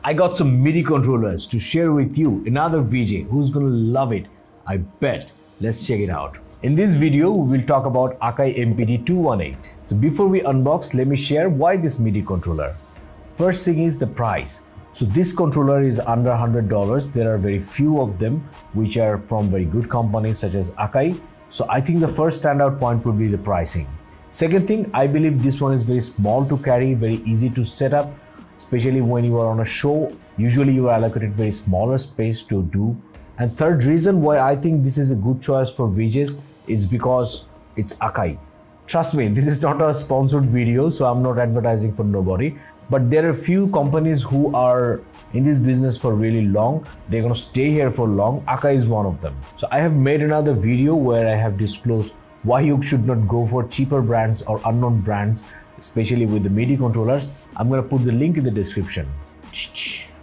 I got some MIDI controllers to share with you, another VJ who's gonna love it, I bet. Let's check it out. In this video, we will talk about AKAI MPD 218. So before we unbox, let me share why this MIDI controller. First thing is the price. So this controller is under $100. There are very few of them which are from very good companies such as AKAI. So I think the first standout point would be the pricing. Second thing, I believe this one is very small to carry, very easy to set up, especially when you are on a show. Usually you are allocated very smaller space to do. And third reason why I think this is a good choice for VJs is because it's AKAI. Trust me, this is not a sponsored video, so I'm not advertising for nobody. But there are few companies who are in this business for really long. They're gonna stay here for long. AKAI is one of them. So I have made another video where I have disclosed why you should not go for cheaper brands or unknown brands, especially with the MIDI controllers. I'm gonna put the link in the description.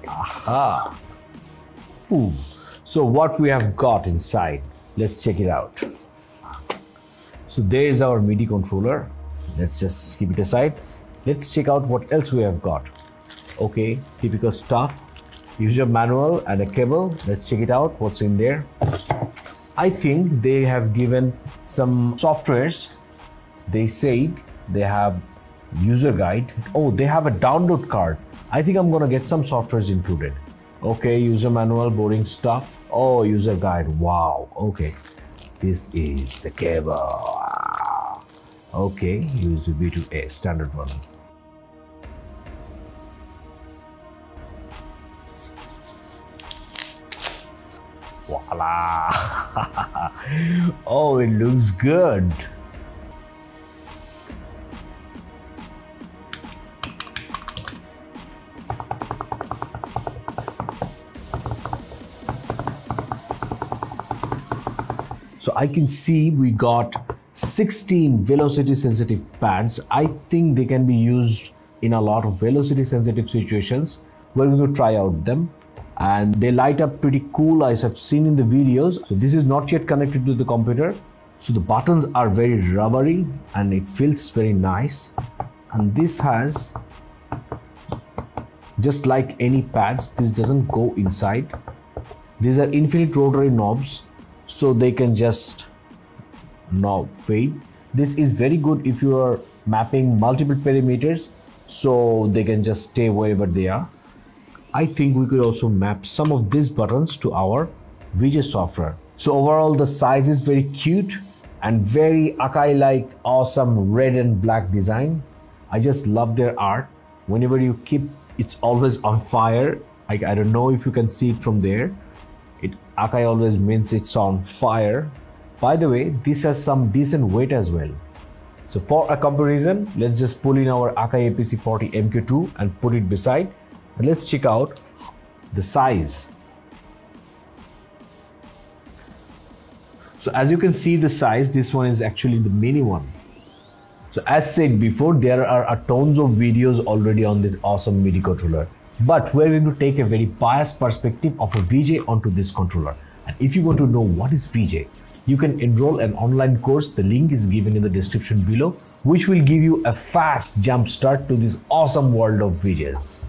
Aha! Ooh. So what we have got inside, let's check it out. So there is our MIDI controller. Let's just keep it aside. Let's check out what else we have got. Okay, typical stuff. User manual and a cable. Let's check it out, what's in there. I think they have given some softwares. They said they have user guide. Oh, they have a download card. I think I'm gonna get some softwares included. Okay, user manual, boring stuff. Oh, user guide, wow, okay. This is the cable. Okay, USB to A, standard one. Voila! Oh, it looks good. So I can see we got 16 velocity sensitive pads. I think they can be used in a lot of velocity sensitive situations. We're going to try out them. And they light up pretty cool as I've seen in the videos. So this is not yet connected to the computer. So the buttons are very rubbery and it feels very nice. And this has, just like any pads, this doesn't go inside. These are infinite rotary knobs, so they can just knob fade. This is very good if you are mapping multiple perimeters, so they can just stay wherever they are. I think we could also map some of these buttons to our VJ software. So overall the size is very cute and very AKAI like awesome red and black design. I just love their art. Whenever you keep, it's always on fire. I don't know if you can see it from there. AKAI always means it's on fire. By the way, this has some decent weight as well. So for a comparison, let's just pull in our AKAI APC40 MQ2 and put it beside. And let's check out the size. So as you can see the size, this one is actually the mini one. So as said before, there are tons of videos already on this awesome MIDI controller. But we're going to take a very biased perspective of a VJ onto this controller. And if you want to know what is VJ, you can enroll an online course. The link is given in the description below, which will give you a fast jump start to this awesome world of VJs.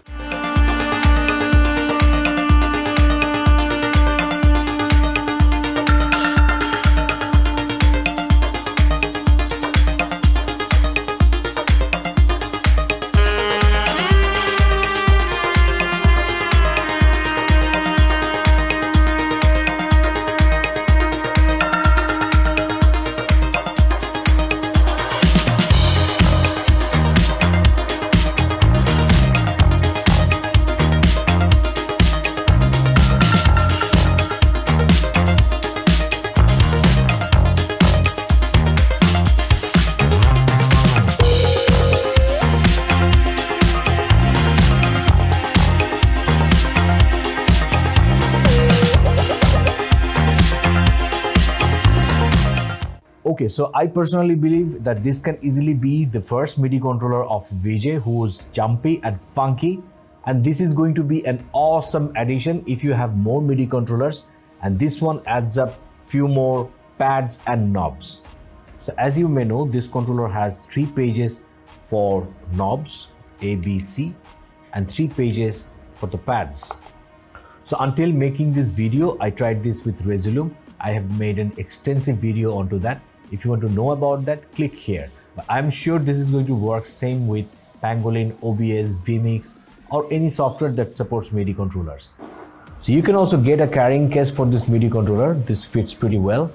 Okay, so I personally believe that this can easily be the first MIDI controller of VJ who's jumpy and funky, and this is going to be an awesome addition if you have more MIDI controllers, and this one adds up few more pads and knobs. So as you may know, this controller has 3 pages for knobs A, B, C, and 3 pages for the pads. So until making this video, I tried this with Resolume. I have made an extensive video onto that. If you want to know about that, click here. But I'm sure this is going to work same with Pangolin, OBS, vMix, or any software that supports MIDI controllers. So you can also get a carrying case for this MIDI controller. This fits pretty well.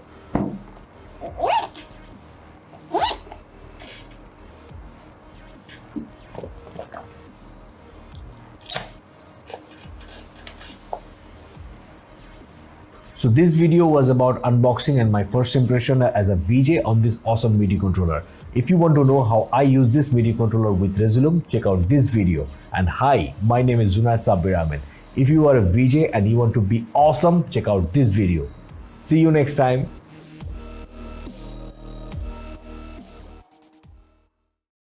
So this video was about unboxing and my first impression as a VJ on this awesome MIDI controller. If you want to know how I use this MIDI controller with Resolume, check out this video. And hi, my name is Zunayed Sabbir Ahmed. If you are a VJ and you want to be awesome, check out this video. See you next time.